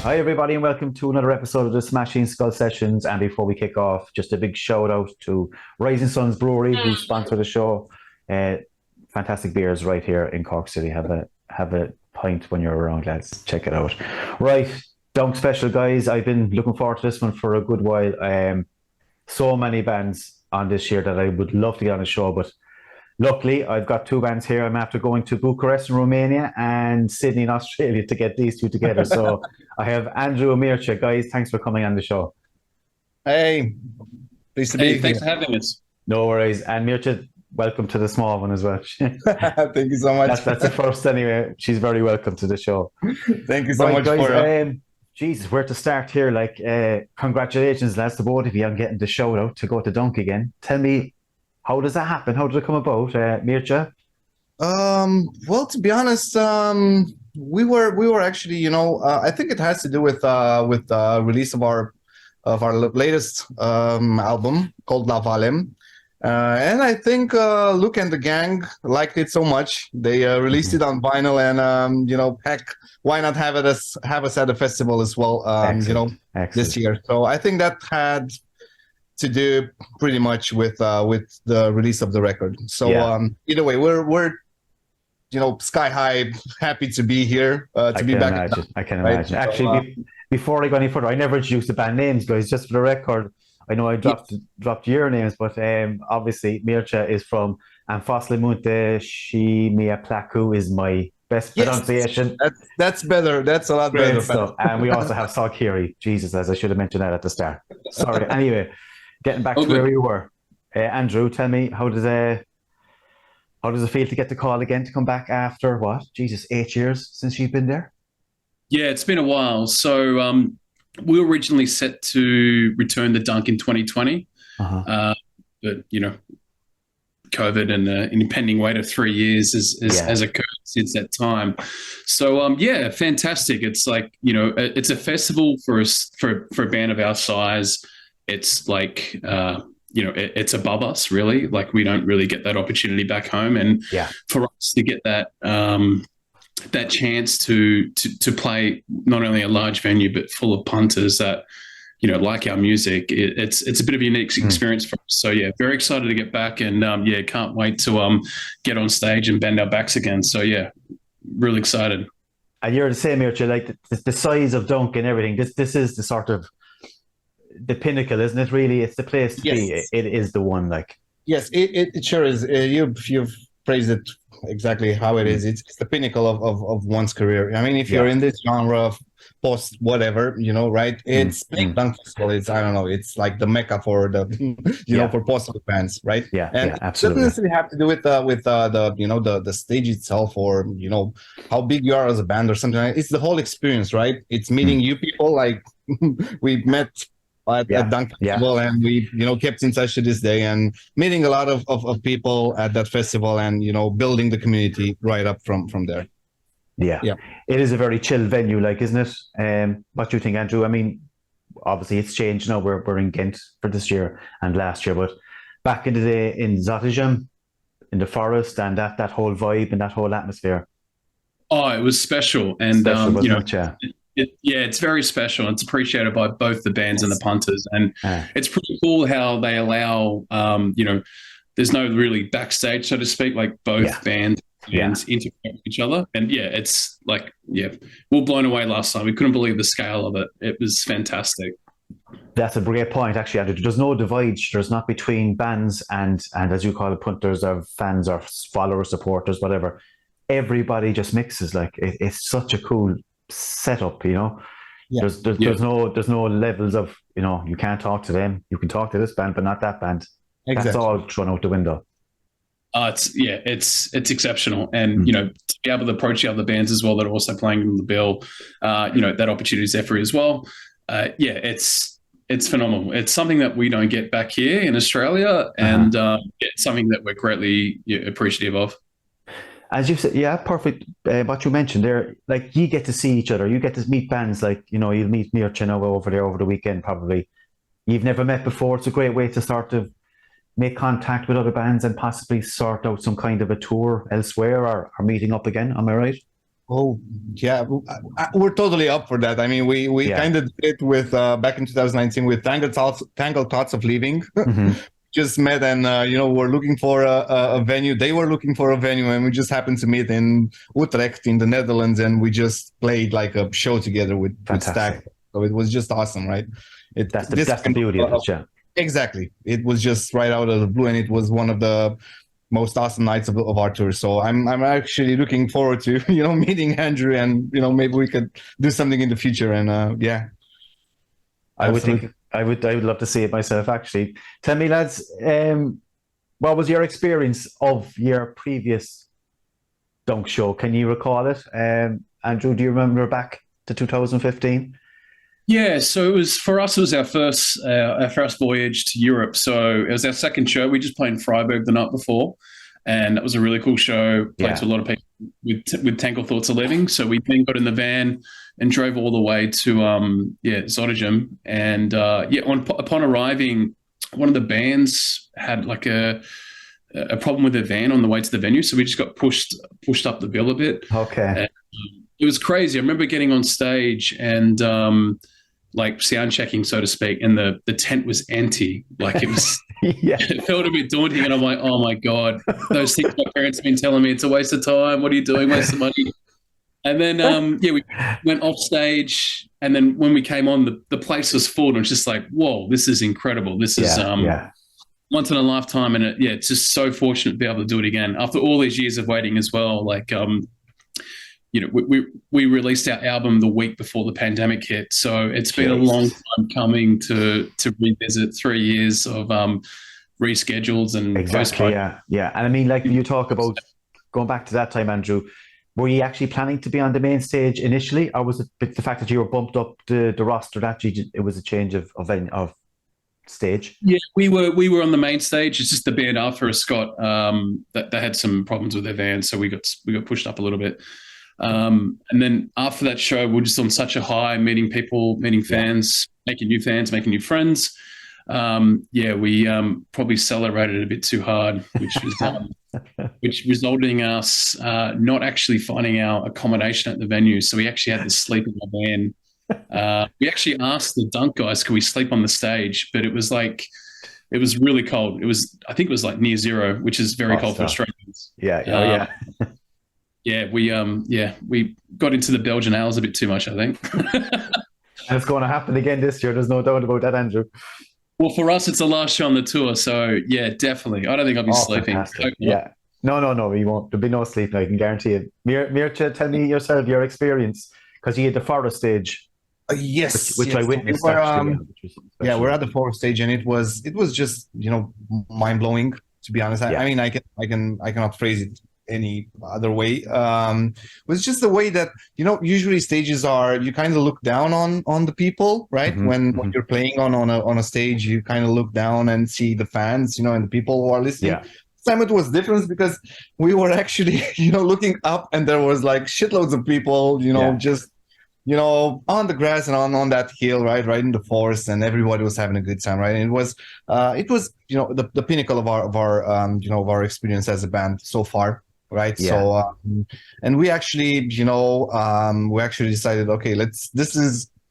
Hi, everybody, and welcome to another episode of the Smashing Skull Sessions. And before we kick off, just a big shout out to Rising Suns Brewery, who sponsor the show. Fantastic beers right here in Cork City. Have a pint when you're around, lads. Check it out. Right, Dunk Special, guys. I've been looking forward to this one for a good while. So many bands on this year that I would love to get on the show, but luckily, I've got two bands here. I'm after going to Bucharest in Romania and Sydney in Australia to get these two together. So I have Andrew and Mircea. Guys, thanks for coming on the show. Hey, pleased to be here. Thanks for having us. No worries. And Mircea, welcome to the small one as well. Thank you so much. That's the first anyway. She's very welcome to the show. Thank you so much, guys. for Jesus, where to start here? Congratulations, lads, to both of you on getting the shout out to go to Dunk again. Tell me, how does that happen? How did it come about, Mircea? Well, to be honest, we were actually, I think it has to do with the release of our latest album called La Valem. And I think Luke and the gang liked it so much they released it on vinyl, and heck, why not have us at a festival as well? Excellent. This year. So I think that had to do pretty much with the release of the record. So either way, we're sky high, happy to be here, to be back. I can imagine. Actually, before I go any further, I never introduced the band names, guys. Just for the record, I know I dropped your names, but obviously Mircea is from Fost, Munte, Plăcut is my best pronunciation. That's better. That's a lot better. Stuff. And we also have Solkyri. Jesus, as I should have mentioned that at the start. Sorry. Anyway, getting back to where we were. Andrew, tell me, how does it feel to get the call again to come back after what? Jesus, 8 years since you've been there? Yeah, it's been a while. So we were originally set to return the Dunk in 2020, but COVID and an impending wait of 3 years has occurred since that time. So fantastic. It's like, it's a festival for a band of our size. It's like it's above us, really. Like, we don't really get that opportunity back home, and for us to get that that chance to play not only a large venue but full of punters that like our music, it's a bit of a unique experience for us. So very excited to get back, and can't wait to get on stage and bend our backs again. So really excited. And you're the same, Mircea, like the size of Dunk and everything. This is the sort of the pinnacle, isn't it? Really, it's the place to be. It is the one. Like, yes, it sure is. You've phrased it exactly how it is. It's the pinnacle of one's career. I mean, if you're in this genre of post whatever, right? It's Big Dunk Festival. It's, I don't know, it's like the mecca for the for post fans, right? And absolutely. It doesn't necessarily have to do with the stage itself, or how big you are as a band or something. It's the whole experience, right? It's meeting you people, like we met at Dunk Festival, and we kept in touch to this day, and meeting a lot of people at that festival, and building the community right up from there. It is a very chill venue, like, isn't it? What do you think, Andrew? I mean, obviously it's changed now. We're in Ghent for this year and last year, but back in the day in Zottegem, in the forest, and that whole vibe and that whole atmosphere. Oh, it was special, and it's very special. It's appreciated by both the bands and the punters, and it's pretty cool how they allow there's no really backstage, so to speak, like both bands interact with each other. And it's like we were blown away last time. We couldn't believe the scale of it. It was fantastic. That's a great point, actually, Andrew. There's no divide. There's not between bands and as you call it, punters or fans or followers, supporters, whatever. Everybody just mixes. Like, it's such a cool setup, There's no levels of, you can't talk to them. You can talk to this band, but not that band. Exactly. That's all thrown out the window. It's exceptional, and to be able to approach the other bands as well that are also playing on the bill, that opportunity is there for you as well. It's phenomenal. It's something that we don't get back here in Australia, and it's something that we're greatly appreciative of. As you said, perfect. What you mentioned there, like, you get to see each other, you get to meet bands, like, you'll meet Mircea over there over the weekend, probably. You've never met before. It's a great way to sort of make contact with other bands and possibly sort out some kind of a tour elsewhere, or meeting up again. Am I right? Oh, yeah, we're totally up for that. I mean, we Yeah. kind of did it with back in 2019 with Tangled Thoughts of Leaving. Mhm. Just met and we're looking for a venue. They were looking for a venue, and we just happened to meet in Utrecht in the Netherlands, and we just played like a show together with Fantastic. Stack. So it was just awesome, right? That's the beauty of it, yeah. Exactly. It was just right out of the blue, and it was one of the most awesome nights of our tour. So I'm actually looking forward to meeting Andrew, and maybe we could do something in the future. And yeah, I would absolutely. think I would love to see it myself. Actually, tell me, lads, what was your experience of your previous dunk show? Can you recall it? Andrew, do you remember back to 2015? Yeah, so it was for us. It was our first voyage to Europe. So it was our second show. We just played in Freiburg the night before, and that was a really cool show. Played to a lot of people with Tangled Thoughts of Leaving. So we then got in the van and drove all the way to Zottegem. And upon arriving, one of the bands had like a problem with their van on the way to the venue, so we just got pushed up the bill a bit. Okay. And, it was crazy. I remember getting on stage and like sound checking, so to speak, and the tent was empty. Like it was, Yeah. it felt a bit daunting. And I'm like, oh my God, those things my parents have been telling me, it's a waste of time. What are you doing? Waste of money. And then, we went off stage. And then when we came on, the place was full. And it was just like, whoa, this is incredible. This is once in a lifetime. And it's just so fortunate to be able to do it again after all these years of waiting as well. Like, we released our album the week before the pandemic hit, so it's been a long time coming to revisit 3 years of reschedules and exactly, yeah. And I mean, like you talk about going back to that time, Andrew. Were you actually planning to be on the main stage initially, or was it the fact that you were bumped up the roster that it was a change of stage? Yeah, we were on the main stage. It's just the band after us got that they had some problems with their van, so we got pushed up a little bit. And then after that show, we're just on such a high, meeting people, meeting fans, making new fans, making new friends. We probably celebrated a bit too hard, which resulted in us not actually finding our accommodation at the venue. So we actually had to sleep in the van. We actually asked the dunk guys, could we sleep on the stage? But it was really cold. I think it was like near zero, which is very cold for Australians. Yeah. We got into the Belgian Ales a bit too much, I think. And it's going to happen again this year. There's no doubt about that, Andrew. Well, for us, it's the last show on the tour, so yeah, definitely. I don't think I'll be sleeping. Yeah, no, we won't. There'll be no sleep. I can guarantee it. Mircea, tell me yourself your experience, because you had the Forest stage. Yes, which I witnessed. We're at the Forest stage, and it was just mind blowing. To be honest, I mean, I cannot phrase it any other way. Was just the way that usually stages are, you kind of look down on the people, right? When you're playing on a stage, you kind of look down and see the fans, and the people who are listening. This time it was different because we were actually looking up, and there was like shitloads of people just on the grass and on that hill, right in the forest, and everybody was having a good time, right? And it was the pinnacle of our experience as a band so far. Right. Yeah. So, and we actually decided, okay,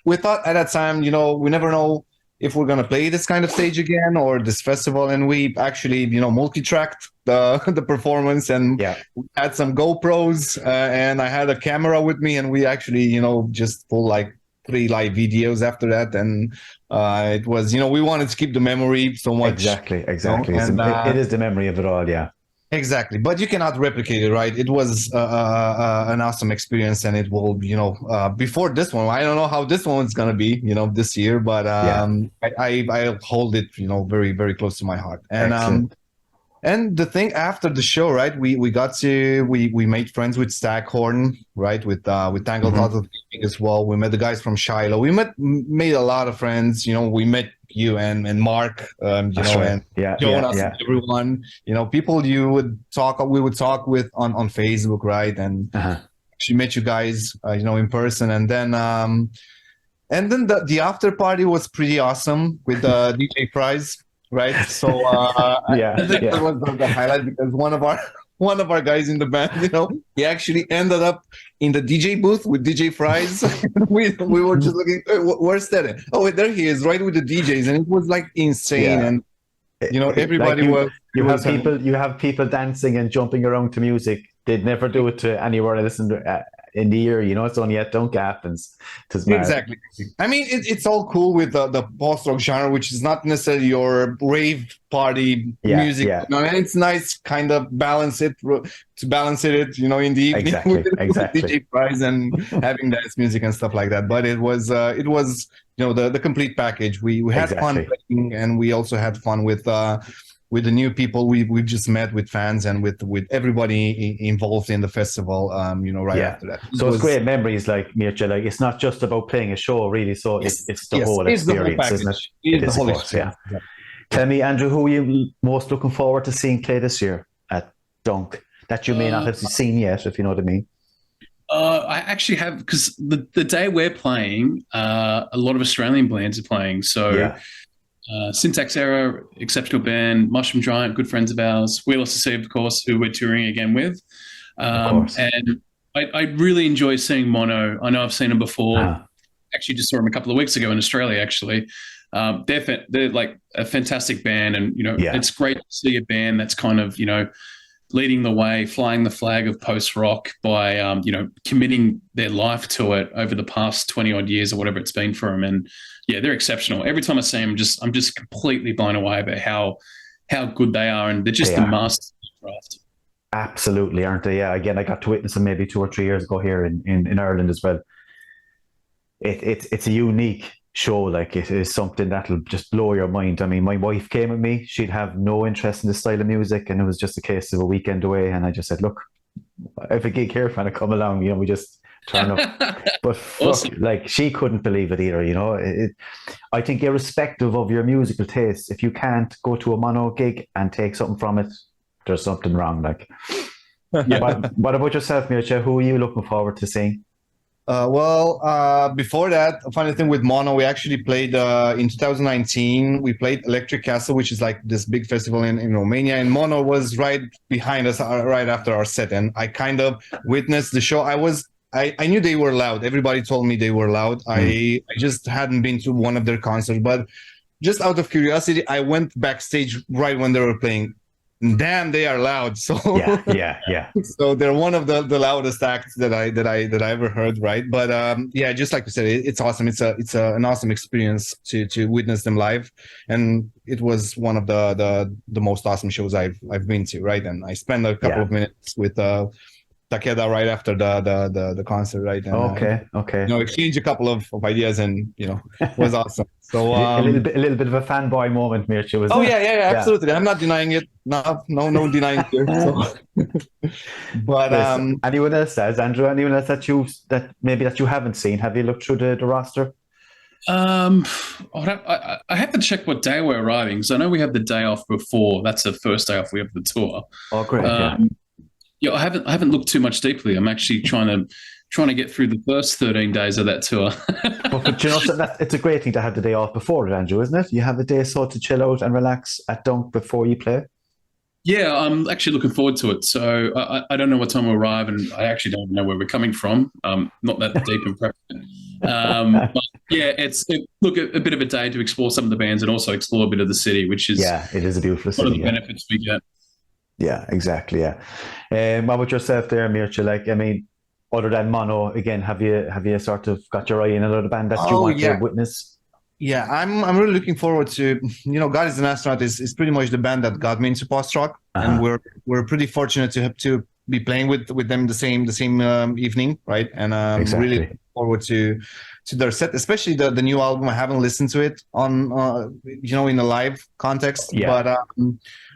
we thought at that time, we never know if we're going to play this kind of stage again or this festival. And we actually, multi-tracked the performance, and we had some GoPros and I had a camera with me, and we actually, just pulled like 3 live videos after that. And it was, we wanted to keep the memory so much. Exactly. And, it is the memory of it all. Yeah. Exactly, but you cannot replicate it, right? It was an awesome experience, and it will, before this one, I don't know how this one's gonna be, this year, but I hold it, very, very close to my heart. And and the thing after the show, right? We made friends with Staghorn, right? With Tangled Thoughts of Leaving as well. We met the guys from Shiloh. We made a lot of friends. We met you and Mark, and Jonas and everyone. People we would talk with on Facebook, right? And she met you guys, in person, and then the after party was pretty awesome with DJ Prize. Right, so I think that was the highlight, because one of one of our guys in the band, he actually ended up in the DJ booth with DJ Fries. we were just looking, where's that? Oh, there he is, right with the DJs, and it was like insane. And everybody you have people dancing and jumping around to music. They'd never do it to anywhere else in the year. It's only at Dunk happens. Exactly. I mean, it's all cool with the post-rock genre, which is not necessarily your rave party music. Yeah. And it's nice, kind of balance it in the evening exactly. with DJ Prize and having dance music and stuff like that. But it was the complete package. We had fun playing, and we also had fun with the new people we just met, with fans and with everybody involved in the festival. After that. So it's great memories, like Mircea. Like, it's not just about playing a show, really. So it's the whole experience, isn't it? It is the whole experience. Yeah. Tell me, Andrew, who are you most looking forward to seeing play this year at Dunk that you may not have seen yet, if you know what I mean? I actually have, because the day we're playing, a lot of Australian bands are playing. So Syntax Error, exceptional band, Mushroom Giant, good friends of ours, We Lost to Sea, of course, who we're touring again with. And I really enjoy seeing Mono. I know I've seen them before. Actually, just saw them a couple of weeks ago in Australia, actually. They're like a fantastic band, and it's great to see a band that's kind of leading the way, flying the flag of post rock by committing their life to it over the past 20 odd years or whatever it's been for them. And they're exceptional. Every time I see them, I'm just completely blown away about how good they are, and they're just the masters of the craft. Absolutely, aren't they? Yeah. Again, I got to witness them maybe 2 or 3 years ago here in Ireland as well. It's a unique show. Like, it is something that'll just blow your mind. I mean, my wife came with me. She'd have no interest in this style of music, and it was just a case of a weekend away. And I just said, look, I have a gig here, trying to come along. We just turn up. But Awesome. like, she couldn't believe it either. I think irrespective of your musical taste, if you can't go to a Mono gig and take something from it, there's something wrong. Like, what about yourself, Mircea? Who are you looking forward to seeing? Before that, a funny thing with Mono, we actually played in 2019. We played Electric Castle, which is like this big festival in Romania, and Mono was right behind us, right after our set, and I kind of witnessed the show. I knew they were loud. Everybody told me they were loud. I just hadn't been to one of their concerts, but just out of curiosity, I went backstage right when they were playing. Damn, they are loud. So yeah. So they're one of the loudest acts that I ever heard, right? But just like you said, it's awesome. It's an awesome experience to witness them live, and it was one of the most awesome shows I've been to, right? And I spent a couple of minutes with Takeda right after the concert, right? And, okay. Exchange a couple of ideas, and it was awesome. So a little bit of a fanboy moment, Mircea, was. Oh yeah, absolutely. I'm not denying it. No denying it here. So. But anyone else says, Andrew? Anyone else that you haven't seen? Have you looked through the roster? I have to check what day we're arriving, because I know we have the day off before. That's the first day off we have the tour. Oh, great. I haven't looked too much deeply. I'm actually trying to get through the first 13 days of that tour. but it's a great thing to have the day off before it, Andrew, isn't it? You have a day so to chill out and relax at Dunk before you play. Yeah, I'm actually looking forward to it. So I don't know what time we'll arrive, and I actually don't know where we're coming from. Not that deep in prep. But yeah, it's a bit of a day to explore some of the bands and also explore a bit of the city, which is it is a beautiful city. One of the benefits we get. Yeah, exactly. Yeah. What about yourself there, Mircea? Like, I mean, other than Mono, again, have you sort of got your eye in another band that you want to witness? Yeah, I'm really looking forward to, God is an Astronaut is pretty much the band that got me into post rock, and we're pretty fortunate to have to be playing with them the same evening, right? And really looking forward to their set, especially the new album. I haven't listened to it on in a live context, but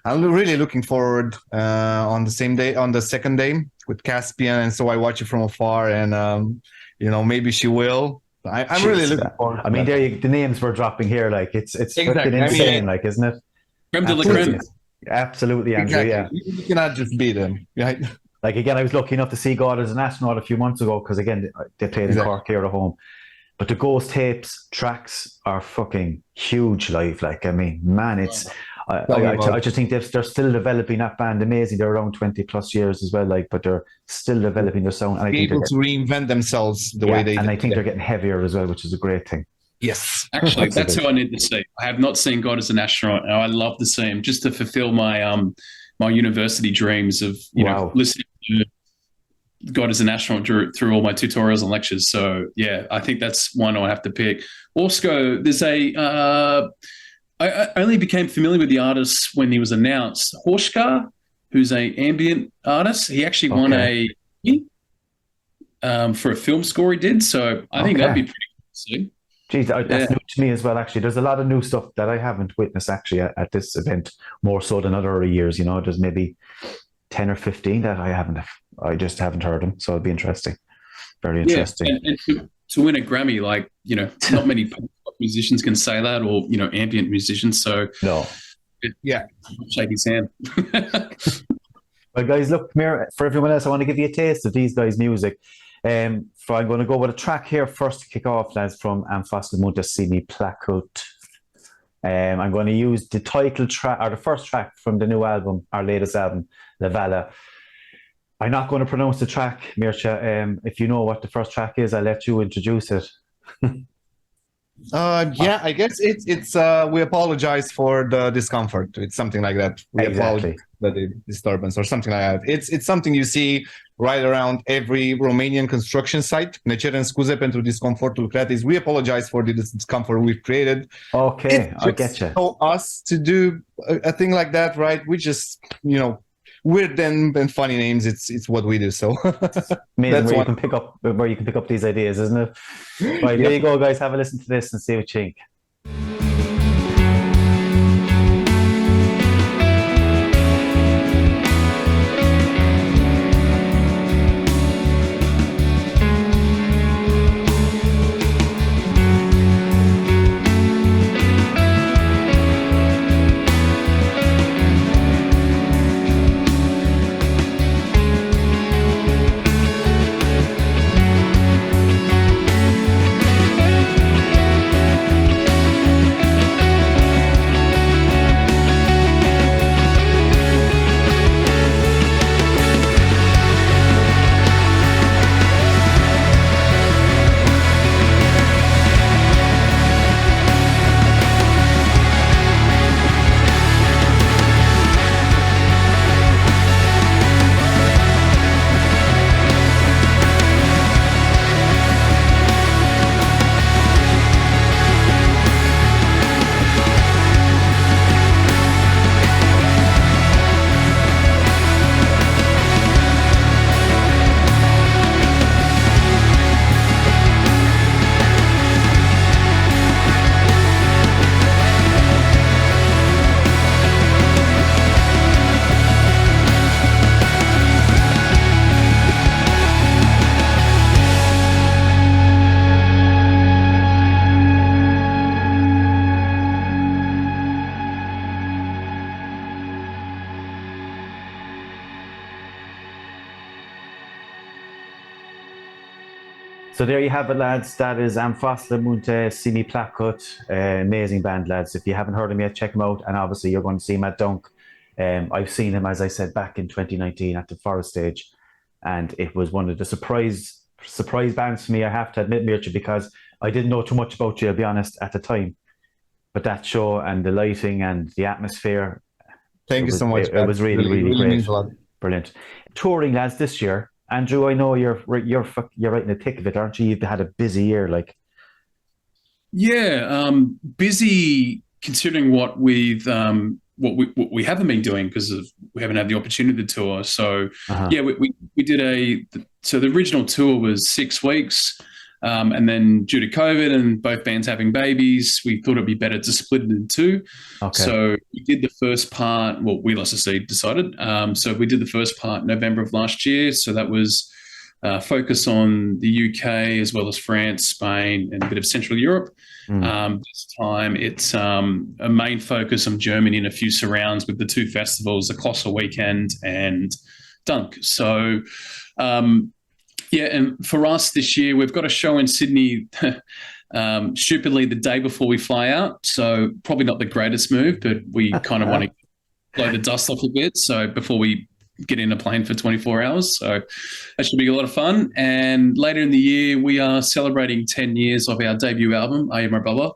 I'm really looking forward on the second day with Caspian, and so I watch it from afar, and maybe she will. I'm really looking forward. I mean, the names we're dropping here, like it's freaking insane, like, isn't it? Creme de la creme. Absolutely, Andrew. Exactly. Yeah, you cannot just beat them, right? Like, again, I was lucky enough to see God as an Astronaut a few months ago, because again they played in Cork here at home. But the Ghost Tapes tracks are fucking huge live. Like, I mean, man, I just think they're still developing that band. Amazing. They're around 20 plus years as well, like, but they're still developing their sound. And I think able to reinvent themselves the way they and did. I think they're getting heavier as well, which is a great thing. Yes. Actually, that's who I need to see. I have not seen God as an Astronaut, and I love to see him just to fulfill my my university dreams of listening to God as an Astronaut through all my tutorials and lectures. So yeah, I think that's one I have to pick. Also, there's I only became familiar with the artist when he was announced. Horshka, who's a ambient artist, he actually won a for a film score he did. So I think that'd be pretty cool to see. Geez, that's new to me as well, actually. There's a lot of new stuff that I haven't witnessed, actually, at this event, more so than other years. You know, there's maybe 10 or 15 that I just haven't heard them. So it'd be interesting. Very interesting. And to win a Grammy, like, you know, not many musicians can say that, or, you know, ambient musicians. So no. Shake his hand. Well, guys, look, come here. For everyone else, I want to give you a taste of these guys' music. I'm going to go with a track here first to kick off, lads, from Fost, Munte, Plăcut. I'm going to use the title track, or the first track from the new album, our latest album, La Vala. I'm not going to pronounce the track, Mircea. If you know what the first track is, I'll let you introduce it. I guess it's we apologize for the discomfort. It's something like that. We apologize for the disturbance or something like that. It's something you see right around every Romanian construction site. Ne cerem scuze pentru disconfortul creat. We apologize for the discomfort we've created. Okay, I get you. For us to do a thing like that, right? We just, you know, weird and funny names. It's what we do. So amazing where you can pick up these ideas, isn't it? Right, there you go, guys. Have a listen to this and see what you think. So there you have it, lads. That is Fost, Munte, Plăcut. Amazing band, lads. If you haven't heard him yet, check him out. And obviously, you're going to see him at Dunk. I've seen him, as I said, back in 2019 at the Forest stage. And it was one of the surprise bands for me, I have to admit, Mircea, because I didn't know too much about you, I'll be honest, at the time. But that show and the lighting and the atmosphere. Thank you so much. It was really great. Brilliant. Touring, lads, this year. Andrew, I know you're right in the thick of it, aren't you? You've had a busy year, like. Yeah, busy considering what we haven't been doing because we haven't had the opportunity to tour. So yeah, we did so the original tour was 6 weeks, and then due to COVID and both bands having babies, we thought it'd be better to split it in 2. Okay. So we did the first part. Well, we decided. So we did the first part November of last year. So that was focus on the UK as well as France, Spain, and a bit of Central Europe. This time it's a main focus on Germany and a few surrounds with the 2 festivals, the Colossal Weekend and Dunk. So Yeah, and for us this year, we've got a show in Sydney, stupidly the day before we fly out. So probably not the greatest move, but we kind of want to blow the dust off a bit. So before we get in a plane for 24 hours. So that should be a lot of fun. And later in the year, we are celebrating 10 years of our debut album, I Am My Brother.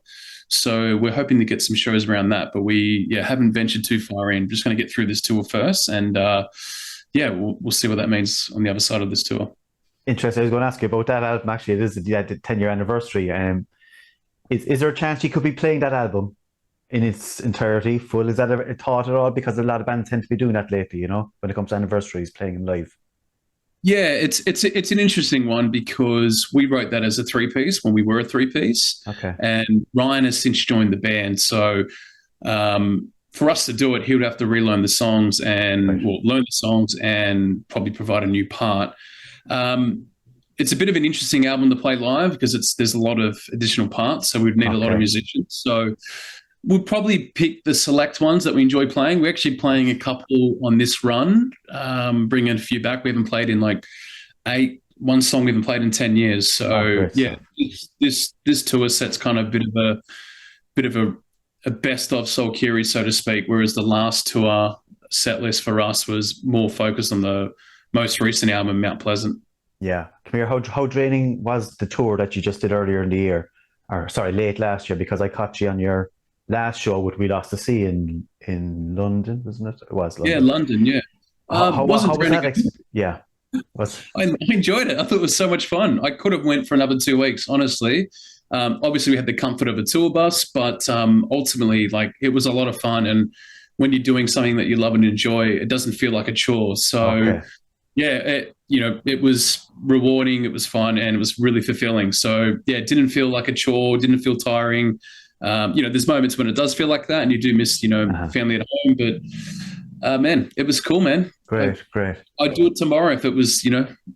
So we're hoping to get some shows around that, but we haven't ventured too far in. Just going to get through this tour first. And we'll see what that means on the other side of this tour. Interesting. I was going to ask you about that album. Actually, it is the 10-year anniversary. Is there a chance you could be playing that album in its entirety, full? Is that a thought at all? Because a lot of bands tend to be doing that lately, you know, when it comes to anniversaries, playing them live. Yeah, it's an interesting one because we wrote that as a 3-piece when we were a 3-piece. Okay. And Ryan has since joined the band. So for us to do it, he would have to relearn the songs and learn the songs and probably provide a new part. It's a bit of an interesting album to play live because there's a lot of additional parts. So we'd need a lot of musicians. So we'll probably pick the select ones that we enjoy playing. We're actually playing a couple on this run, bringing a few back. We haven't played in like one song we haven't played in 10 years. So this tour set's kind of a bit of a best of Solkyri, so to speak, whereas the last tour set list for us was more focused on the most recent album, Mount Pleasant. Yeah. Come here, how draining was the tour that you just did earlier in the year? Or sorry, late last year, because I caught you on your last show with We Lost the Sea in London, wasn't it? It was London. Yeah, London, yeah. How was that? Yeah. I enjoyed it. I thought it was so much fun. I could have went for another 2 weeks, honestly. Obviously, we had the comfort of a tour bus, but ultimately, like, it was a lot of fun. And when you're doing something that you love and enjoy, it doesn't feel like a chore. So, it was rewarding, it was fun, and it was really fulfilling. So, yeah, it didn't feel like a chore, didn't feel tiring. There's moments when it does feel like that, and you do miss, family at home. But man, it was cool, man. Great. I'd do it tomorrow if it was,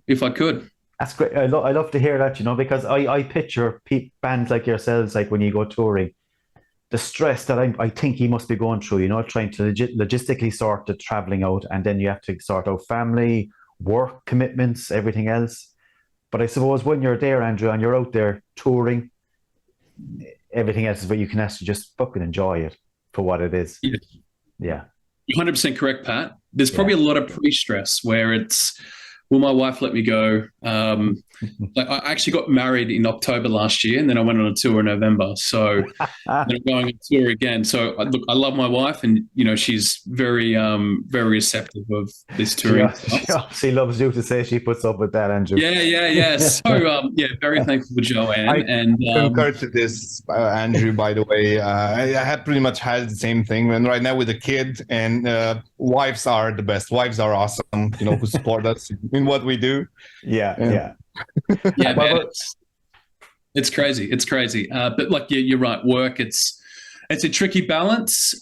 if I could. That's great. I love to hear that, because I picture bands like yourselves, like when you go touring, the stress that I think you must be going through, trying to logistically sort the traveling out, and then you have to sort out family, work commitments, everything else. But I suppose when you're there, Andrew, and you're out there touring, everything else is where you can actually just fucking enjoy it for what it is. Yeah. You're 100% correct, Pat. There's probably a lot of pre-stress where it's, will my wife let me go? Like I actually got married in October last year, and then I went on a tour in November. So then I'm going on tour again. So look, I love my wife, and she's very, very receptive of this touring. She loves you to say she puts up with that, Andrew. Yeah. So very thankful for Joanne. And concur to this, Andrew. By the way, I have pretty much had the same thing. And right now with a kid, and wives are the best. Wives are awesome. Who support us in what we do. Yeah. Yeah, man, it's crazy. It's crazy. But like, you're right. Work, it's a tricky balance.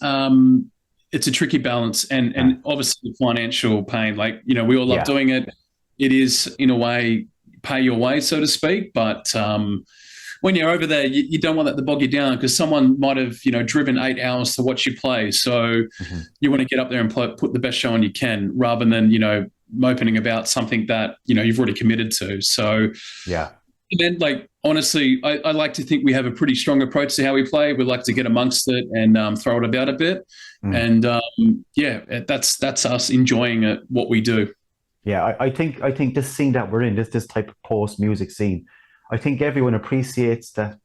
It's a tricky balance, and obviously financial pain. Like, we all love doing it. It is, in a way, pay your way, so to speak. But when you're over there, you don't want that to bog you down, because someone might have, driven 8 hours to watch you play. So you want to get up there and put the best show on you can, rather than, moping about something that, you've already committed to. So, and then, like, honestly, I like to think we have a pretty strong approach to how we play. We like to get amongst it and throw it about a bit. And that's us enjoying it, what we do. Yeah, I think this scene that we're in, this type of post-music scene, I think everyone appreciates that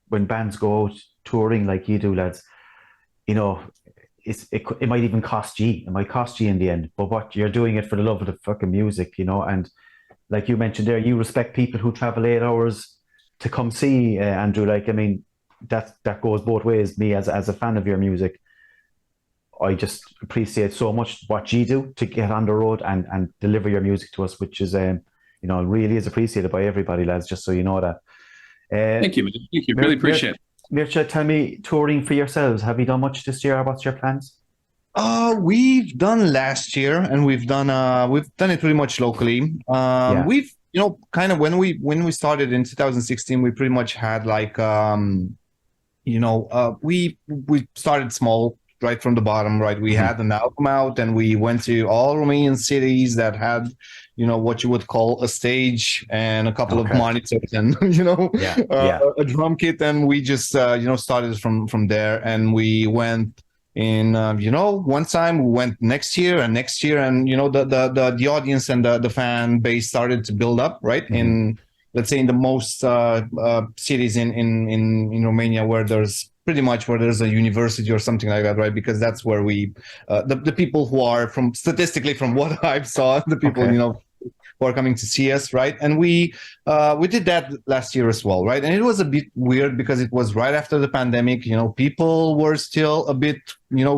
when bands go out touring like you do, lads, it might even cost you. It might cost you in the end, but what you're doing it for the love of the fucking music, and like you mentioned there, you respect people who travel 8 hours to come see Andrew. Like, I mean, that goes both ways. Me as a fan of your music, I just appreciate so much what you do to get on the road and deliver your music to us, which is really is appreciated by everybody, lads, just so you know that. Thank you. Really appreciate it. Mircea, tell me, touring for yourselves, have you done much this year? What's your plans? We've done last year, and we've done it pretty much locally. We've kind of when we started in 2016, we pretty much had like we started small, right from the bottom, right? We had an album out, and we went to all Romanian cities that had, what you would call a stage and a couple of monitors and, a drum kit. And we just, started from there, and we went in, one time we went next year, and the audience and the fan base started to build up, right? In, let's say, in the most cities in Romania where there's a university or something like that, right? Because that's where we, the people who are statistically from what I saw, the people, who are coming to see us, right? And we did that last year as well, right? And it was a bit weird because it was right after the pandemic. People were still a bit,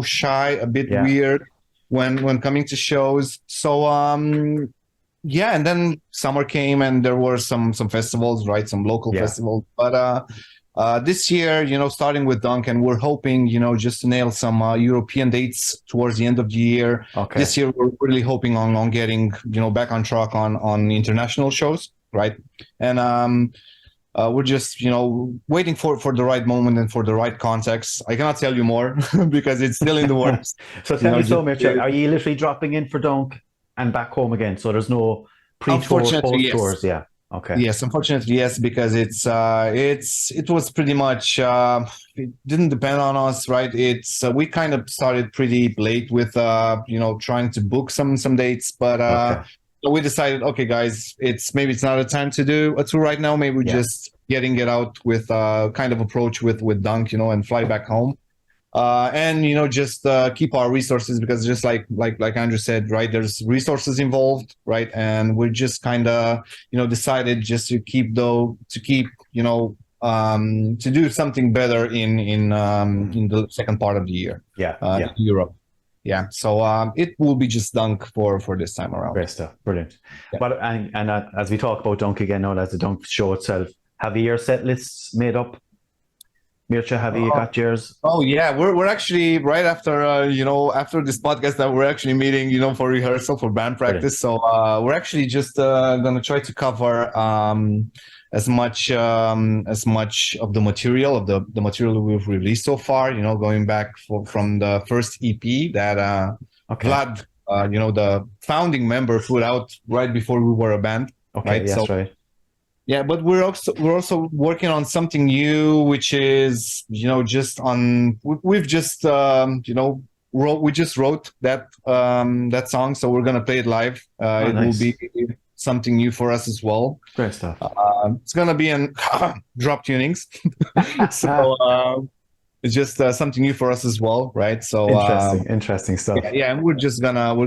shy, a bit weird when coming to shows. So and then summer came, and there were some festivals, right? Some local festivals, but this year, starting with Duncan, we're hoping, just to nail some European dates towards the end of the year. This year, we're really hoping on getting, back on track on international shows, right? And we're just, waiting for the right moment and for the right context. I cannot tell you more because it's still in the works. So tell me, Mircea, are you literally dropping in for Dunk and back home again? So there's no pre-tour, post-tours? Yeah. Okay. Yes, unfortunately, yes, because it was pretty much it didn't depend on us, right? We kind of started pretty late with trying to book some dates, but so we decided, okay, guys, maybe it's not a time to do a tour right now. Maybe we're just getting it out with kind of approach with Dunk, and fly back home. And just keep our resources, because just like Andrew said, right, there's resources involved, right, and we're just kind of decided just to to do something better in the second part of the year, Europe. So it will be just Dunk for this time around. Great stuff, brilliant. But and as we talk about Dunk again, now as the Dunk show itself, have your set lists made up? Mircea, have you got yours? Oh yeah, we're actually right after after this podcast that we're actually meeting for rehearsal, for band practice. Brilliant. So we're actually just gonna try to cover as much of the material we've released so far. Going back from the first EP that Vlad, the founding member, put out right before we were a band. Okay, that's right. Yeah, but we're also working on something new, which is we just wrote that song, so we're gonna play it live. It will be something new for us as well. Great stuff. It's gonna be in drop tunings, so it's just something new for us as well, right? So interesting stuff. Yeah, and we're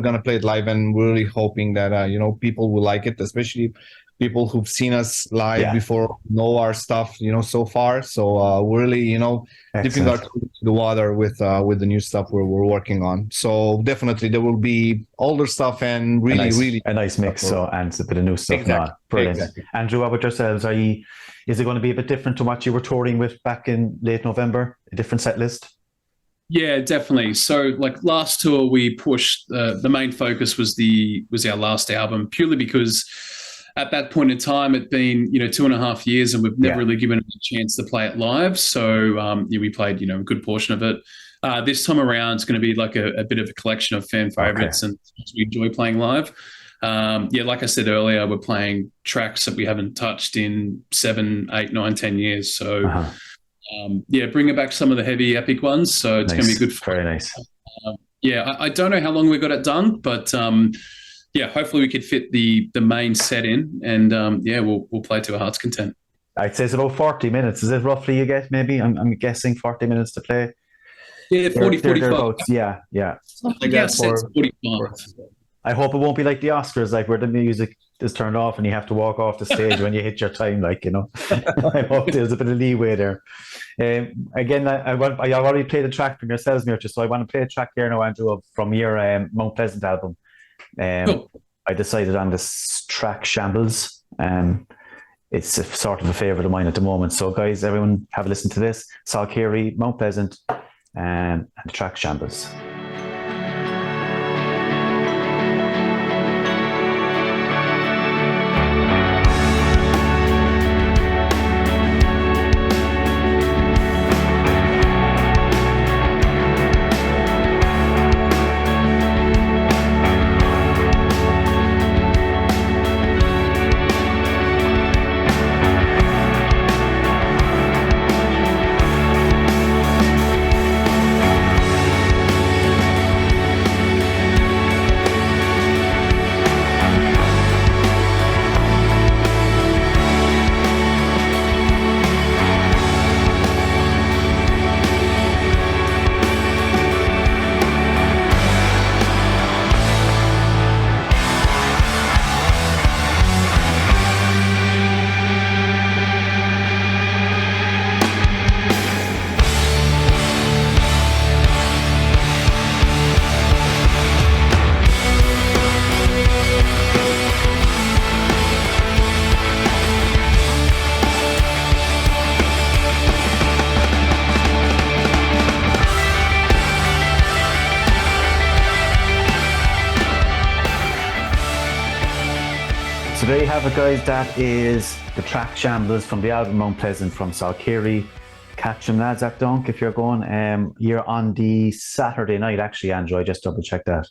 gonna play it live, and we're really hoping that people will like it, especially people who've seen us live before, know our stuff, so far. So we're really, dipping our toe into the water with the new stuff we're working on. So definitely there will be older stuff and really a nice mix. So and a bit of new stuff. Exactly. Brilliant. Exactly. Andrew, how about yourselves? Is it going to be a bit different to what you were touring with back in late November? A different set list? Yeah, definitely. So like last tour, we pushed the main focus was our last album, purely because at that point in time, it'd been 2.5 years, and we've never really given it a chance to play it live. So we played a good portion of it. This time around, it's going to be like a bit of a collection of fan favorites, and we enjoy playing live. Like I said earlier, we're playing tracks that we haven't touched in 7, 8, 9, 10 years. So bringing back some of the heavy epic ones. So it's going to be good. Very nice. I don't know how long we got it done, but hopefully we could fit the main set in, and we'll play to our heart's content. I'd say it's about 40 minutes. Is it roughly, you get maybe? I'm guessing 40 minutes to play. Yeah, 45. Yeah. I guess it's 45. I hope it won't be like the Oscars, like where the music is turned off and you have to walk off the stage when you hit your time, I hope there's a bit of leeway there. Again, I already played a track from yourselves, Mircea, so I want to play a track here now, Andrew, from your Mount Pleasant album. Cool. I decided on this track Shambles. It's sort of a favorite of mine at the moment. So guys, everyone have a listen to this. Solkyri, Mount Pleasant, and the track Shambles. you have it, guys. That is the track Shambles from the album Mount Pleasant from Solkyri. Catch them, lads, at Dunk if you're going. You're on the Saturday night, actually, Andrew. I just double checked that.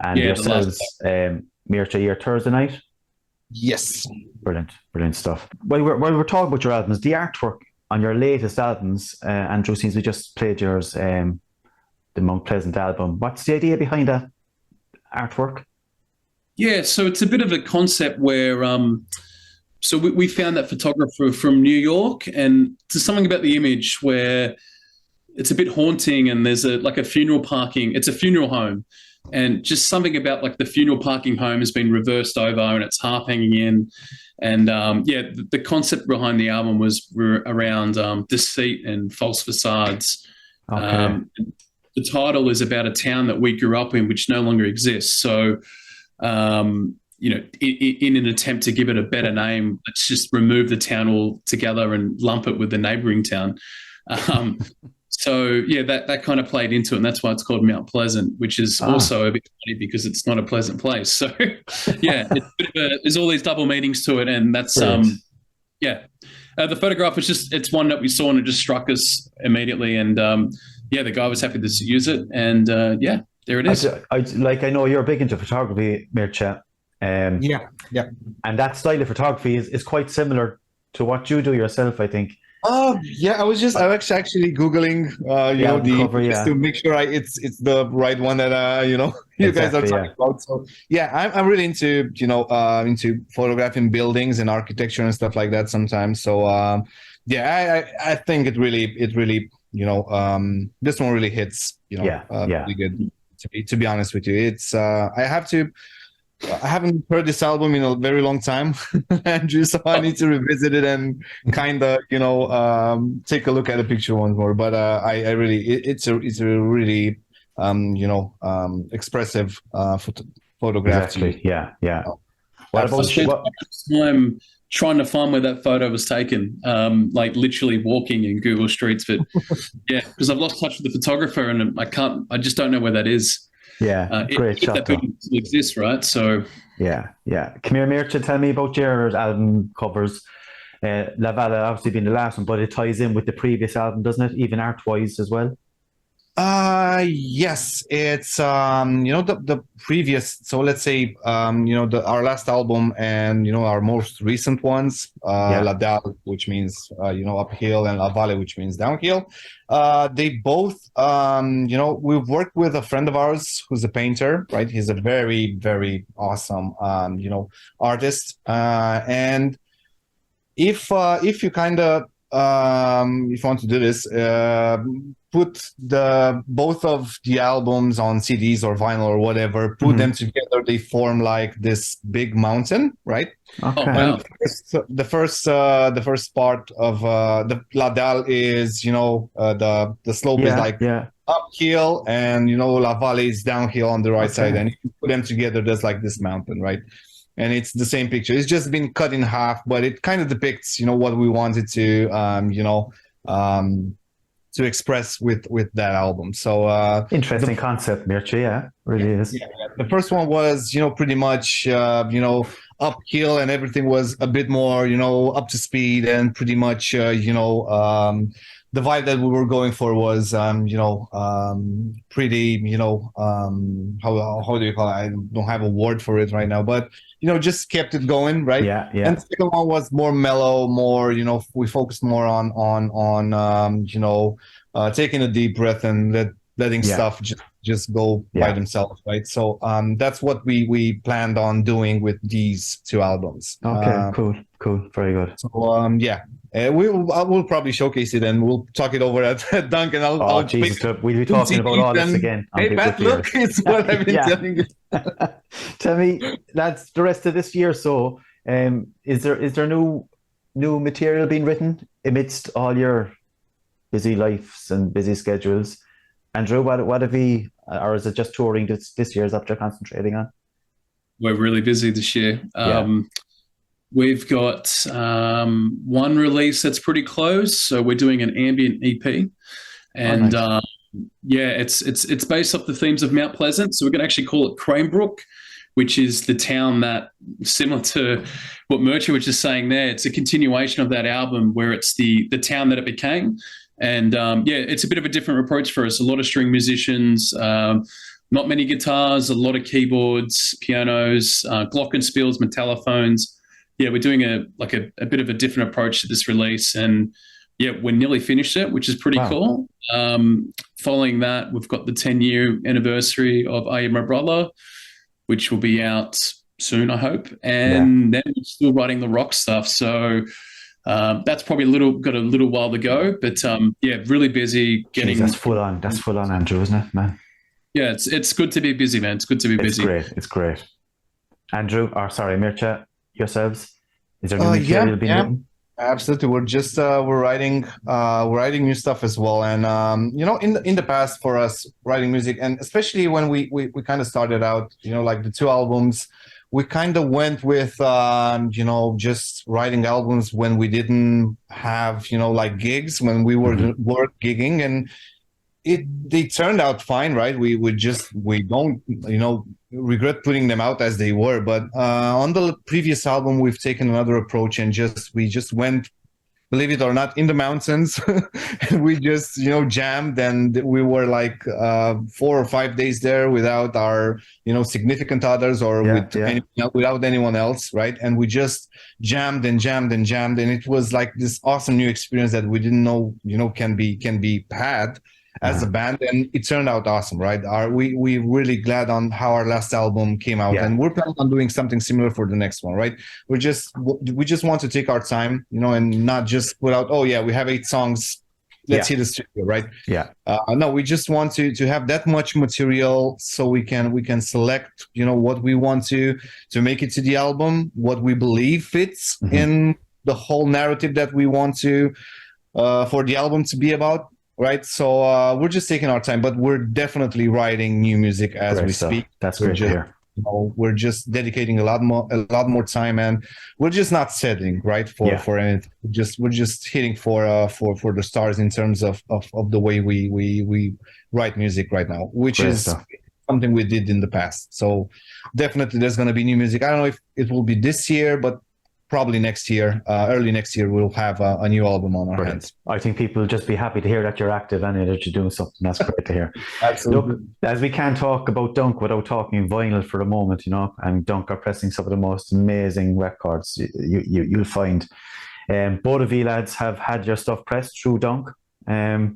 And yourselves, Mircea, you're Thursday night? Yes. Brilliant stuff. While we're talking about your albums, the artwork on your latest albums, Andrew, since we just played yours, the Mount Pleasant album, what's the idea behind that artwork? Yeah, so it's a bit of a concept where so we found that photographer from New York, and there's something about the image where it's a bit haunting, and there's a funeral parking. It's a funeral home, and just something about like the funeral parking home has been reversed over and it's half hanging in. And the concept behind the album was around deceit and false facades. Okay. The title is about a town that we grew up in, which no longer exists. So, in an attempt to give it a better name, let's just remove the town altogether and lump it with the neighboring town. That kind of played into it, and that's why it's called Mount Pleasant, which is also a bit funny because it's not a pleasant place. So, there's all these double meanings to it, and that's the photograph is it's one that we saw and it just struck us immediately, and the guy was happy to use it, and there it is. I know you're big into photography, Mircea. Yeah. And that style of photography is quite similar to what you do yourself, I think. I was actually Googling, the cover, just to make sure it's the right one that you guys are talking about. So I'm really into into photographing buildings and architecture and stuff like that sometimes. So I think it really this one really hits really good. To be honest with you, it's I haven't heard this album in a very long time, Andrew, so I need to revisit it and kind of, take a look at the picture once more. But I really, it's a really, expressive photograph. Exactly. Yeah. What about time trying to find where that photo was taken, like literally walking in Google Streets, but because I've lost touch with the photographer and I just don't know where that is. Yeah, great shot. That building still exists, right? So yeah. Come here, Mircea, tell me about your album covers. La Valle obviously being the last one, but it ties in with the previous album, doesn't it? Even art-wise as well. Yes, it's the previous. So let's say our last album and our most recent ones. La Dalle, which means uphill, and La Valle, which means downhill. They both we've worked with a friend of ours who's a painter, right? He's a very, very awesome artist. And if you kind of if you want to do this, put both of the albums on CDs or vinyl or whatever, put them together, they form like this big mountain, right? Okay. Oh, wow. So the first part of the La Dalle is the slope is like uphill, and La Valle is downhill on the right side, and if you put them together, there's like this mountain, right? And it's the same picture. It's just been cut in half, but it kind of depicts, what we wanted to express with that album. So interesting concept, Mircea. Yeah, really is. Yeah. The first one was, pretty much, uphill, and everything was a bit more, up to speed, and pretty much, the vibe that we were going for was, pretty, how do you call it? I don't have a word for it right now, but just kept it going, right? Yeah. And the second one was more mellow, more, we focused more on taking a deep breath and letting stuff just go by themselves, right? So that's what we planned on doing with these two albums. Okay, cool, very good. So we'll probably showcase it, and we'll talk it over at Dunk, and I'll Jesus, we'll be talking about all this again. Hey, Pat, look, it's what I've been telling you. Tell me, that's the rest of this year. So, is there new material being written amidst all your busy lives and busy schedules? Andrew, what have we, or is it just touring this year is that you're concentrating on? We're really busy this year. We've got one release that's pretty close, so we're doing an ambient EP, and it's based off the themes of Mount Pleasant. So we're going to actually call it Cranebrook, which is the town that, similar to what Mircea was just saying there, it's a continuation of that album where it's the town that it became. And it's a bit of a different approach for us. A lot of string musicians, not many guitars, a lot of keyboards, pianos, glockenspiels, metallophones. Yeah, we're doing a bit of a different approach to this release, and yeah, we're nearly finished it, which is pretty cool. Following that, we've got the 10-year anniversary of Are You My Brother, which will be out soon, I hope. And then we're still writing the rock stuff. So that's probably got a little while to go, but really busy getting. Jeez, that's full on, Andrew, isn't it, man? Yeah, it's good to be busy, man. It's good to be busy. It's great. Andrew, Mircea, yourselves, is there new material being written? Absolutely. We're just we're writing new stuff as well. And in the past for us writing music, and especially when we kind of started out, like the 2 albums, we kind of went with just writing albums when we didn't have like gigs, when we were gigging, and they turned out fine, right? We don't regret putting them out as they were, but on the previous album we've taken another approach, and we just went, believe it or not, in the mountains. And we just jammed, and we were like 4 or 5 days there without our significant others or without anyone else, right? And we just jammed, and it was like this awesome new experience that we didn't know can be had as a band, and it turned out awesome, right? We're really glad on how our last album came out, and we're planning on doing something similar for the next one, right? We just want to take our time, and not just put out, we have 8 songs, let's hit the studio, right? No, we just want to have that much material so we can select what we want to make it to the album, what we believe fits in the whole narrative that we want to for the album to be about. Right, so we're just taking our time, but we're definitely writing new music as we speak. That's great to hear. We're just dedicating a lot more time, and we're just not settling, right, for anything. We're just hitting for the stars in terms of the way we write music right now, which is something we did in the past. So definitely, there's going to be new music. I don't know if it will be this year, but probably next year, early next year, we'll have a new album on our hands. I think people will just be happy to hear that you're active and that you're doing something. That's great to hear. Absolutely. Look, as we can't talk about Dunk without talking vinyl for a moment, and Dunk are pressing some of the most amazing records you'll find. Both of you lads have had your stuff pressed through Dunk. How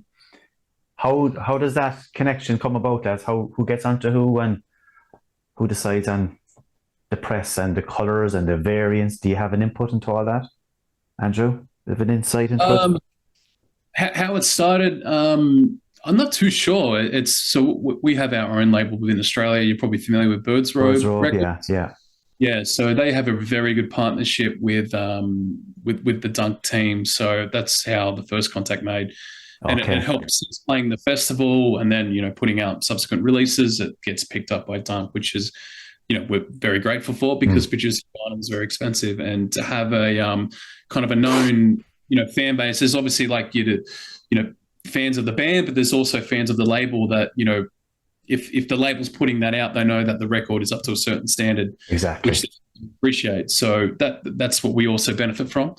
does that connection come about, lads? Who gets onto who, and who decides on the press and the colours and the variants? Do you have an input into all that, Andrew? Have an insight into it? How it started, I'm not too sure. We have our own label within Australia. You're probably familiar with Birds Road Records. Yeah. So they have a very good partnership with the Dunk team. So that's how the first contact made. And it helps playing the festival, and then putting out subsequent releases. It gets picked up by Dunk, which is we're very grateful for, because producing vinyl is very expensive, and to have a kind of a known fan base. There's obviously like fans of the band, but there's also fans of the label that if the label's putting that out, they know that the record is up to a certain standard, exactly, which they appreciate. So that's what we also benefit from.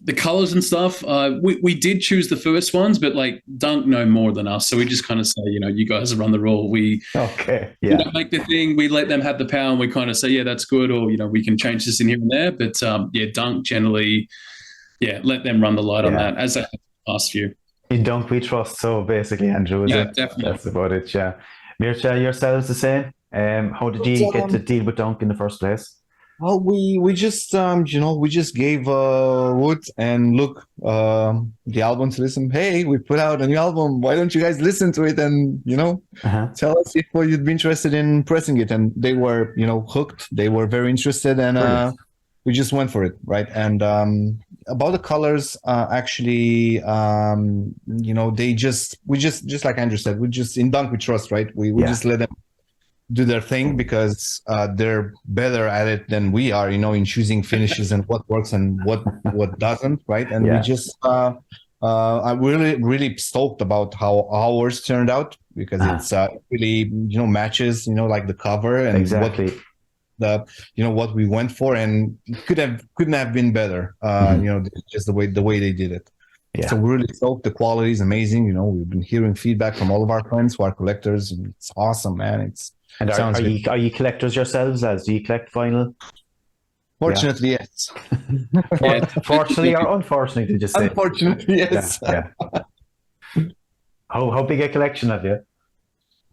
The colors and stuff, we did choose the first ones, but like Dunk know more than us, so we just kind of say, you guys run the rule. We make the thing, we let them have the power, and we kind of say, that's good, or we can change this in here and there. But Dunk generally, let them run the light on that, as they have the past few. In Dunk we trust. So basically, Andrew, is it? Definitely. That's about it. Yeah, Mircea, yourselves the same. How did you get to deal with Dunk in the first place? Well, we just we just gave Wood and Luke the album to listen. Hey, we put out a new album. Why don't you guys listen to it and tell us if you'd be interested in pressing it? And they were hooked. They were very interested, and we just went for it, right? And about the colors, actually, they we just like Andrew said, we just in Dunk we trust, right? We just let them do their thing, because they're better at it than we are, in choosing finishes and what works and what doesn't, right? And we just I'm really stoked about how ours turned out, because it's really matches like the cover and exactly what we went for, and couldn't have been better. Just the way they did it. Yeah. So we're really stoked. The quality is amazing. We've been hearing feedback from all of our friends who are collectors. It's awesome, man. And are you collectors yourselves? Do you collect vinyl? Fortunately, yes. Fortunately or unfortunately, did you say? Unfortunately, yes. Yeah. How big a collection have you?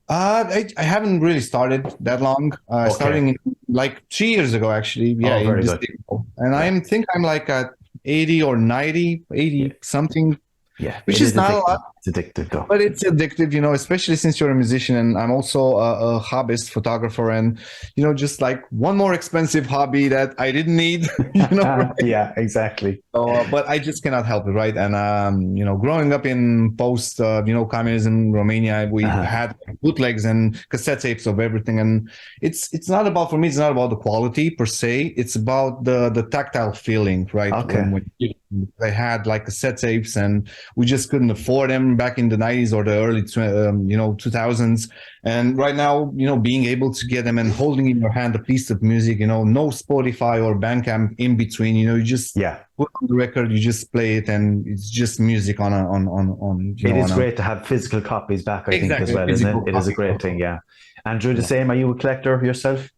I haven't really started that long. Starting like 3 years ago, actually. Yeah, very good. And I think I'm like at 80 or 90, 80 something. Yeah, which is not a lot. It's addictive, though. But it's addictive, especially since you're a musician, and I'm also a hobbyist photographer, and just like one more expensive hobby that I didn't need. Right? Yeah, exactly. So, but I just cannot help it, right? And growing up in post, communism Romania, we had bootlegs and cassette tapes of everything, and it's not about, for me, it's not about the quality per se. It's about the tactile feeling, right? Okay. When they had like cassette tapes, and we just couldn't afford them back in the 90s or the early 2000s. And right now, being able to get them and holding in your hand a piece of music, no Spotify or Bandcamp in between, you just put on the record, you just play it, and it's just music on. It is great to have physical copies back, I think, as well, isn't it? It is a great thing, yeah. Andrew, the same. Are you a collector yourself?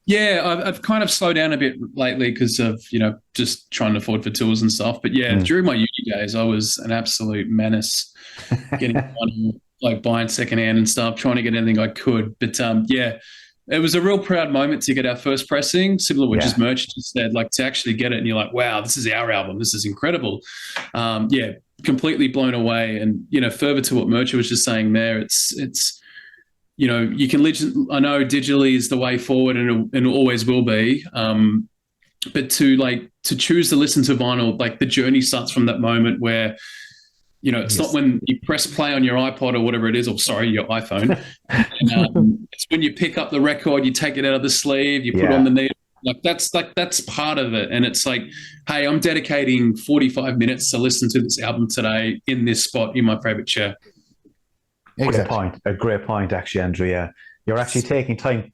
Yeah, I've kind of slowed down a bit lately because of, just trying to afford for tours and stuff. But yeah, during my uni days, I was an absolute menace, getting money, like buying secondhand and stuff, trying to get anything I could. But yeah, it was a real proud moment to get our first pressing, similar to what just Merch just said, like to actually get it and you're like, wow, this is our album. This is incredible. Yeah, completely blown away. And, further to what Merch was just saying there, it's you can I know digitally is the way forward, and it always will be. But to choose to listen to vinyl, like the journey starts from that moment where, it's not when you press play on your iPod or whatever it is, or sorry, your iPhone. It's when you pick up the record, you take it out of the sleeve, you put on the needle. That's part of it. And it's like, hey, I'm dedicating 45 minutes to listen to this album today in this spot in my favorite chair. Exactly. A great point, actually, Andrew. Yeah, you're actually taking time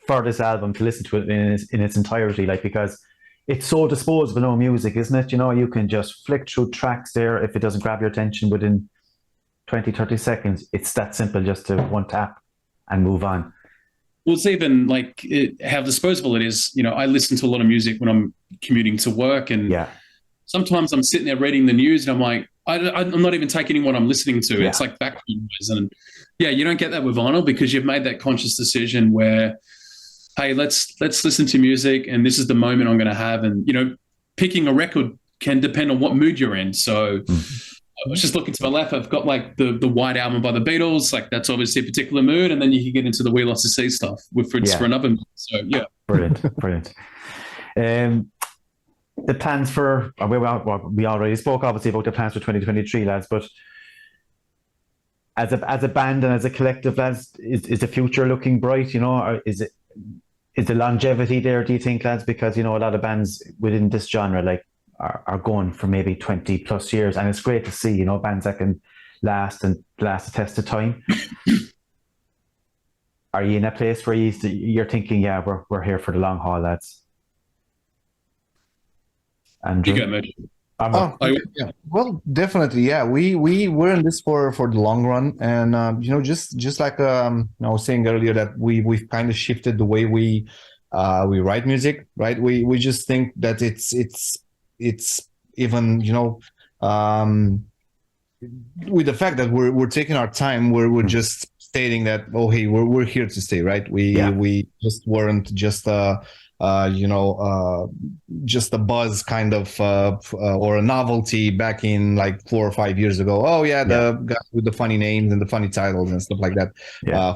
for this album to listen to it in its entirety, because it's so disposable, no music, isn't it? You can just flick through tracks there. If it doesn't grab your attention within 20, 30 seconds, it's that simple, just to one tap and move on. Well, it's even like how disposable it is. I listen to a lot of music when I'm commuting to work, and sometimes I'm sitting there reading the news, and I'm like, I'm not even taking in what I'm listening to. It's like background noise. And you don't get that with vinyl, because you've made that conscious decision where, hey, let's listen to music, and this is the moment I'm going to have. And, picking a record can depend on what mood you're in. So I was just looking to my left. I've got like the White Album by the Beatles. Like that's obviously a particular mood. And then you can get into the We Lost the Sea stuff for another mood. So, yeah. Brilliant. The plans for, we already spoke obviously about the plans for 2023, lads, but as a band and as a collective, lads, is the future looking bright, or is the longevity there, do you think, lads? Because, a lot of bands within this genre, are going for maybe 20 plus years, and it's great to see, bands that can last the test of time. Are you in a place where you're thinking, we're here for the long haul, lads? Andrew? You got yeah. Well, definitely, yeah. We're in this for the long run, and just like I was saying earlier, that we've kind of shifted the way we write music, right? We just think that it's even with the fact that we're taking our time, we're just stating that, oh hey, we're here to stay, right? We just weren't just just a buzz kind of or a novelty back in like 4 or 5 years ago. Oh yeah, the guy with the funny names and the funny titles and stuff like that,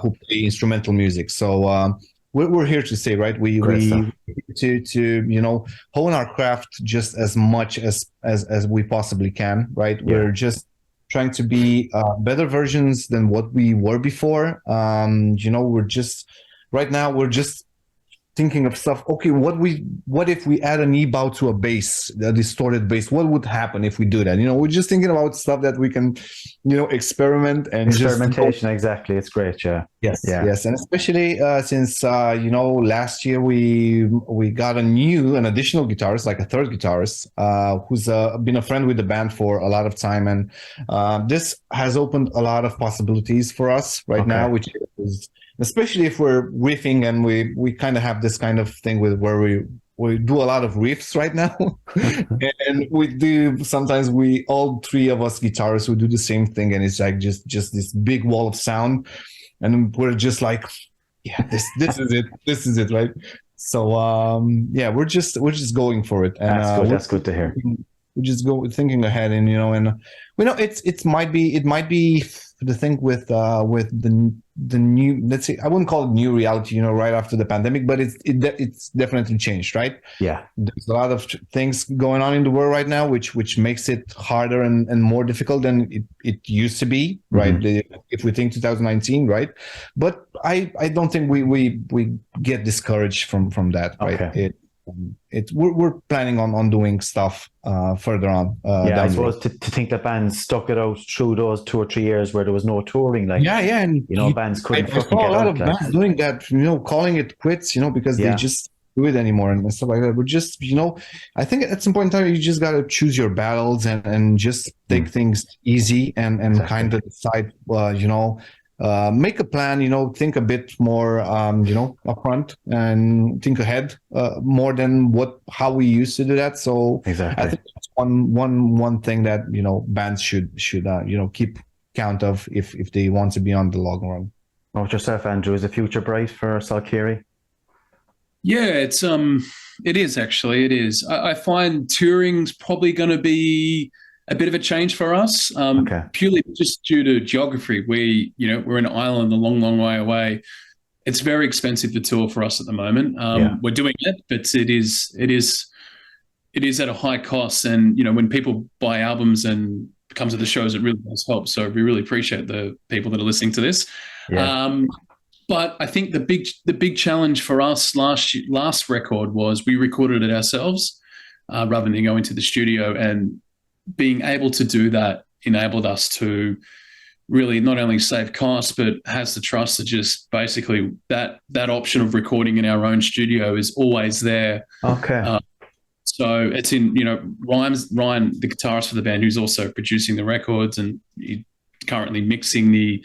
who play instrumental music. So we're here to stay, right? We to hone our craft just as much as we possibly can, right? We're just trying to be better versions than what we were before. We're just right now we're just thinking of stuff. Okay, what if we add an E-bow to a bass, a distorted bass? What would happen if we do that? We're just thinking about stuff that we can, experiment and experimentation. Exactly, it's great. Yeah. Yes, and especially since last year we got an additional guitarist, like a third guitarist, who's been a friend with the band for a lot of time, and this has opened a lot of possibilities for us right now, which is, especially if we're riffing, and we kind of have this kind of thing where we do a lot of riffs right now. And we do, sometimes all three of us guitarists, we do the same thing, and it's like just this big wall of sound, and we're just like, this is it, right? So we're just going for it, and that's good to hear. We just go thinking ahead, and it might be the thing with the new, let's say, I wouldn't call it new reality, right after the pandemic, but it's definitely changed, right? Yeah, there's a lot of things going on in the world right now, which makes it harder and more difficult than it used to be, right? If we think 2019, right? But I don't think we get discouraged from that, right? Okay. We're planning on doing stuff further on. I suppose to think that bands stuck it out through those 2 or 3 years where there was no touring, like and bands couldn't I fucking saw get a lot out, of bands doing that, calling it quits, because they just do it anymore and stuff like that. We're just, I think at some point in time you just got to choose your battles and just take things easy and kind of decide, make a plan, think a bit more, upfront and think ahead more than how we used to do that. So exactly. I think that's one thing that, bands should keep count of if they want to be on the long run. What about yourself, Andrew? Is the future bright for Solkyri? Yeah, it is actually. It is. I find touring's probably going to be a bit of a change for us, purely just due to geography. We're an island a long, long way away. It's very expensive to tour for us at the moment. We're doing it, but it is at a high cost. And when people buy albums and come to the shows, it really does help. So we really appreciate the people that are listening to this. Yeah. But I think the big challenge for us last record was we recorded it ourselves rather than going to the studio, and being able to do that enabled us to really not only save costs, but has the trust to just basically that option of recording in our own studio is always there. Okay. So it's in, Ryan, the guitarist for the band, who's also producing the records and currently mixing the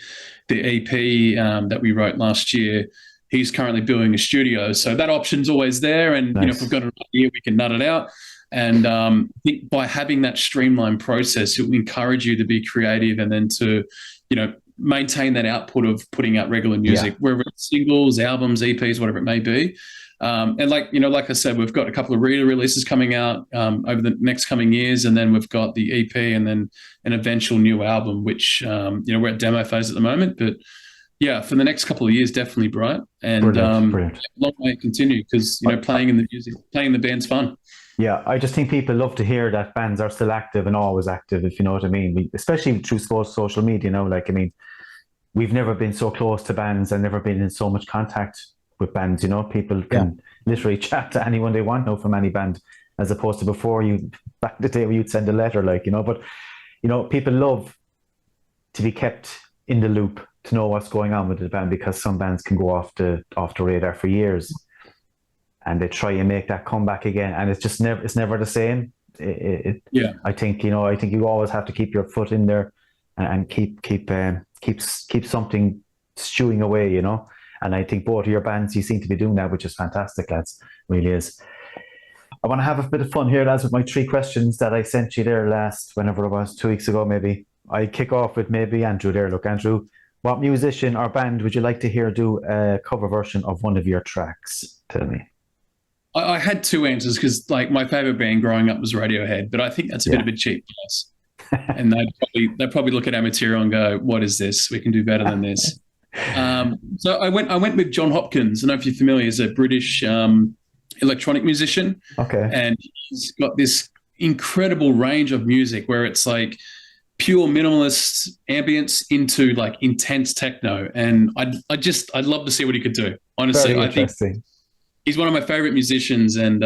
EP that we wrote last year. He's currently building a studio. So that option's always there. And, nice. If we've got an idea, we can nut it out. And I think by having that streamlined process, it will encourage you to be creative and then to, maintain that output of putting out regular music, wherever it's singles, albums, EPs, whatever it may be. And like I said, we've got a couple of releases coming out over the next coming years, and then we've got the EP and then an eventual new album, which we're at demo phase at the moment. But yeah, for the next couple of years, definitely bright, and brilliant. Long way to continue, because playing in the band's fun. Yeah, I just think people love to hear that bands are still active and always active, if you know what I mean. Especially through social media now. We've never been so close to bands and never been in so much contact with bands. People can literally chat to anyone they want now from any band, as opposed to before, back in the day where you'd send a letter, But people love to be kept in the loop, to know what's going on with the band, because some bands can go off the radar for years. And they try and make that comeback again, and it's never the same. I think you always have to keep your foot in there and keep something stewing away, And I think both of your bands, you seem to be doing that, which is fantastic, lads. It really is. I want to have a bit of fun here, lads, with my 3 questions that I sent you there whenever it was, 2 weeks ago, maybe. I kick off with maybe Andrew there. Look, Andrew, what musician or band would you like to hear do a cover version of one of your tracks? Tell me. I had 2 answers, because my favorite band growing up was Radiohead, but I think that's a bit of a cheap price. And they'd probably look at our material and go, "What is this? We can do better than this." So I went with John Hopkins. I don't know if you're familiar. He's a British electronic musician. Okay. And he's got this incredible range of music where it's pure minimalist ambience into intense techno. And I'd love to see what he could do. Honestly, Very interesting. he's one of my favorite musicians, and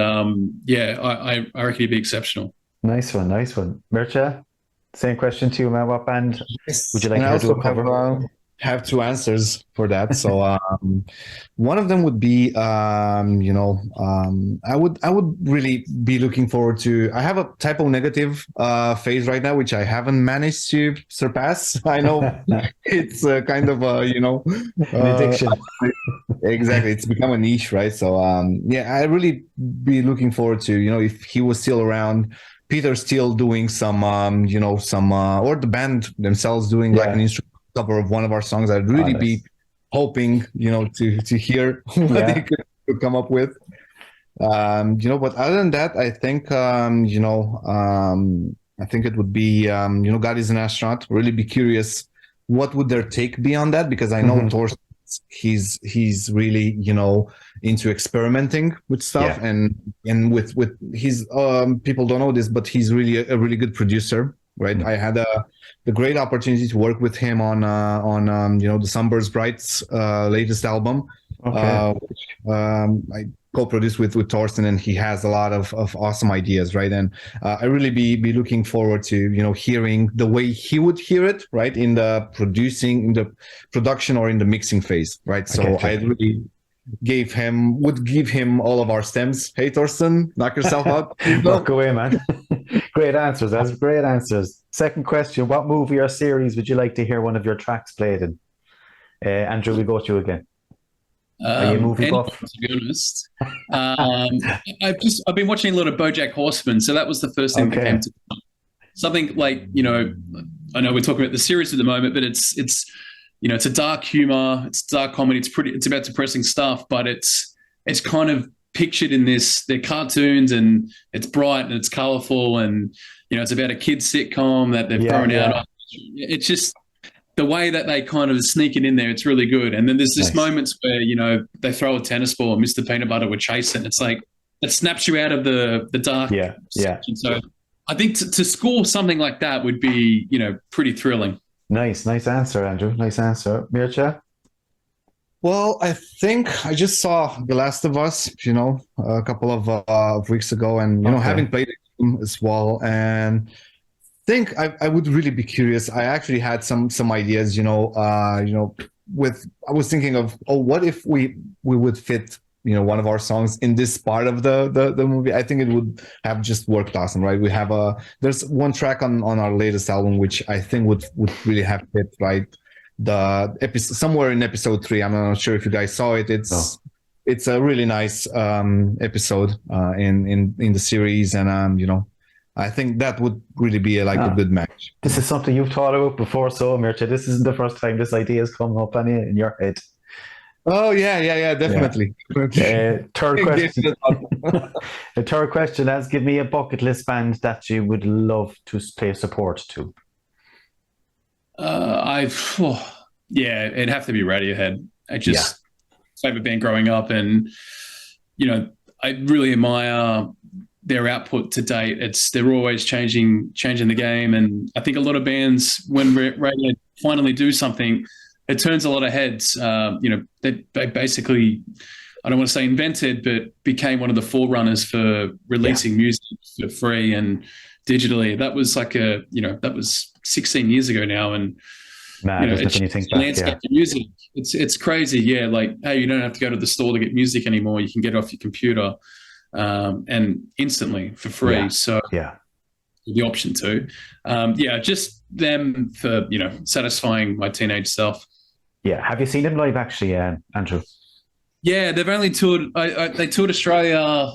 yeah, I reckon he'd be exceptional. Nice one, nice one. Mircea, same question to you, man. What band Yes. would you like And I to do also a cover? have two answers for that. So one of them would be I would really be looking forward to. I have a typo negative phase right now, which I haven't managed to surpass. I know it's kind of An addiction. Exactly, it's become a niche, right? So yeah, I really be looking forward to, if he was still around, Peter still doing some or the band themselves doing like an instrumental cover of one of our songs. I'd really be hoping, to hear what they could come up with. But other than that, I think I think it would be God is an Astronaut. Really be curious what would their take be on that, because I know Torsten, he's really into experimenting with stuff, and with his people don't know this, but he's really a really good producer, right? I had the great opportunity to work with him on the Sunburst Brights latest album, which I co-produced with Torsten, and he has a lot of awesome ideas, right? And I really be looking forward to hearing the way he would hear it, right, in the production or in the mixing phase, right? So I really would give him all of our stems. Hey Torsten, knock yourself out. Walk away, man. Great answers. That's great answers. Second question: what movie or series would you like to hear one of your tracks played in? Andrew, we go to you again. Are you a movie buff? To be honest, I've been watching a lot of BoJack Horseman, so that was the first thing that came to mind. Something like, I know we're talking about the series at the moment, but it's a dark humor, it's dark comedy, it's about depressing stuff, but it's kind of pictured in they're cartoons, and it's bright and it's colorful, and it's about a kids sitcom that they've thrown out. It's just the way that they kind of sneak it in there, it's really good. And then there's this moments where, they throw a tennis ball and Mr. Peanut Butter would chase it. It's like, it snaps you out of the dark section. So I think to score something like that would be, pretty thrilling. Nice answer, Andrew. Nice answer. Mircea? Well, I think I just saw The Last of Us, a couple of weeks ago, and, having played the game as well, and think I would really be curious. I actually had some ideas, I was thinking of, what if we would fit, one of our songs in this part of the movie. I think it would have just worked awesome, right? We have there's one track on our latest album which I think would really have fit, right? The episode somewhere in episode 3. I'm not sure if you guys saw it. It's a really nice episode in the series, and I think that would really be a good match. This is something you've thought about before, so Mircea, this isn't the first time this idea has come up in your head. Oh yeah, definitely. Third question. The third question is: give me a bucket list band that you would love to pay support to. It'd have to be Radiohead. Favorite band growing up, and I really admire their output to date. They're always changing the game, and I think a lot of bands, when Radiohead finally do something, it turns a lot of heads. They basically, I don't want to say invented, but became one of the forerunners for releasing music for free and digitally. That was that was 16 years ago now, and it's landscape of music. It's crazy. Yeah, like, hey, you don't have to go to the store to get music anymore. You can get it off your computer. And instantly for free. So the option to, just them for, satisfying my teenage self. Yeah. Have you seen them live actually, Andrew? Yeah, they've only toured, they toured Australia,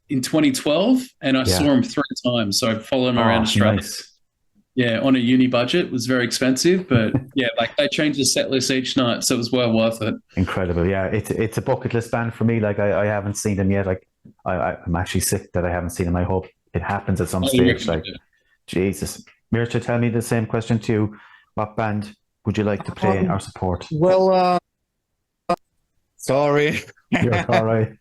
in 2012, and I saw them 3 times. So I followed them around Australia. Nice. Yeah, on a uni budget. It was very expensive, but they changed the set list each night, so it was well worth it. Incredible, yeah. It's a bucket list band for me. Like I haven't seen them yet. Like I'm actually sick that I haven't seen them. I hope it happens at some stage. Like, Jesus. Mircea, tell me the same question to you. What band would you like to play or support? Well, sorry. You're all right.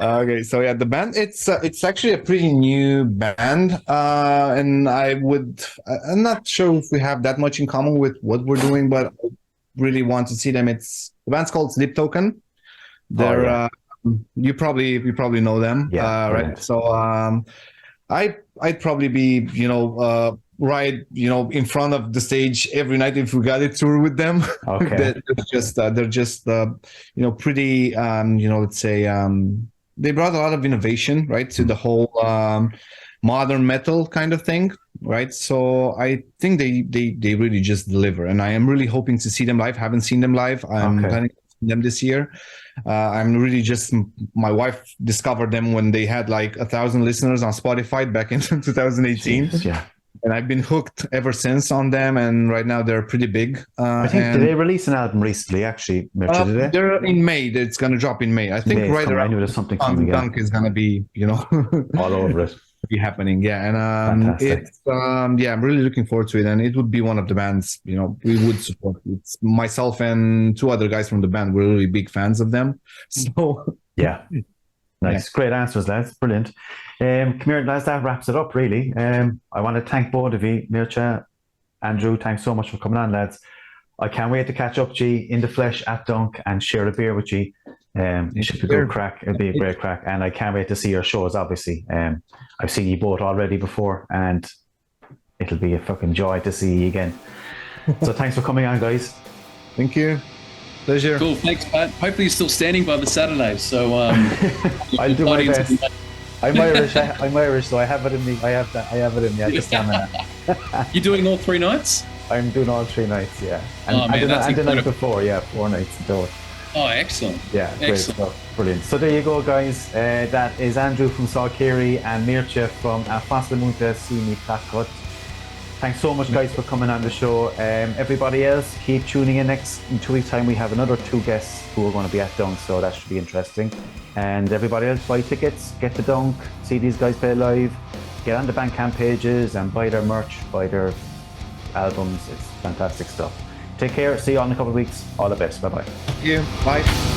Okay, so the band, it's actually a pretty new band, and I'm not sure if we have that much in common with what we're doing, but I really want to see them. The band's called Sleep Token. They're you probably know them, right? So I'd probably be right in front of the stage every night if we got to tour with them. Okay. they're just pretty let's say they brought a lot of innovation, right, to the whole modern metal kind of thing, right? So I think they really just deliver, and I am really hoping to see them live. Haven't seen them live. I'm planning to see them this year. I'm really my wife discovered them when they had like 1,000 listeners on Spotify back in 2018. Jeez, yeah. And I've been hooked ever since on them, and right now they're pretty big. I think did they release an album recently? Actually, Mircea, did they? They're in May. It's going to drop in May. I think right around. There's something coming. Dunk is going to be, all over it. Be happening, yeah. And it's I'm really looking forward to it, and it would be one of the bands we would support. It's myself and 2 other guys from the band. We're really big fans of them. So yeah. Nice. Great answers, lads. Brilliant. Come here, lads, that wraps it up, really. I want to thank both of you, Mircea, Andrew. Thanks so much for coming on, lads. I can't wait to catch up to you in the flesh at Dunk and share a beer with you. It should be a good crack. It'll be a great crack. And I can't wait to see your shows, obviously. I've seen you both already before, and it'll be a fucking joy to see you again. So thanks for coming on, guys. Thank you. Pleasure. Cool. Thanks, Pat. Hopefully you're still standing by the Saturday. So I'll do my best. I'm Irish, so I have it in me. I have it in me. I just stamina. You're doing all 3 nights? I'm doing all 3 nights, yeah. And the night before, 4 nights in total. Oh, excellent. Yeah, great stuff. Brilliant. So there you go, guys. That is Andrew from Solkyri and Mircea from Fost, Munte, Plăcut. Thanks so much, guys, for coming on the show. Everybody else, keep tuning in. In 2 weeks' time, we have another 2 guests who are going to be at Dunk, so that should be interesting. And everybody else, buy tickets, get to Dunk, see these guys play live, get on the Bandcamp pages and buy their merch, buy their albums. It's fantastic stuff. Take care. See you all in a couple of weeks. All the best. Bye-bye. Thank you. Bye.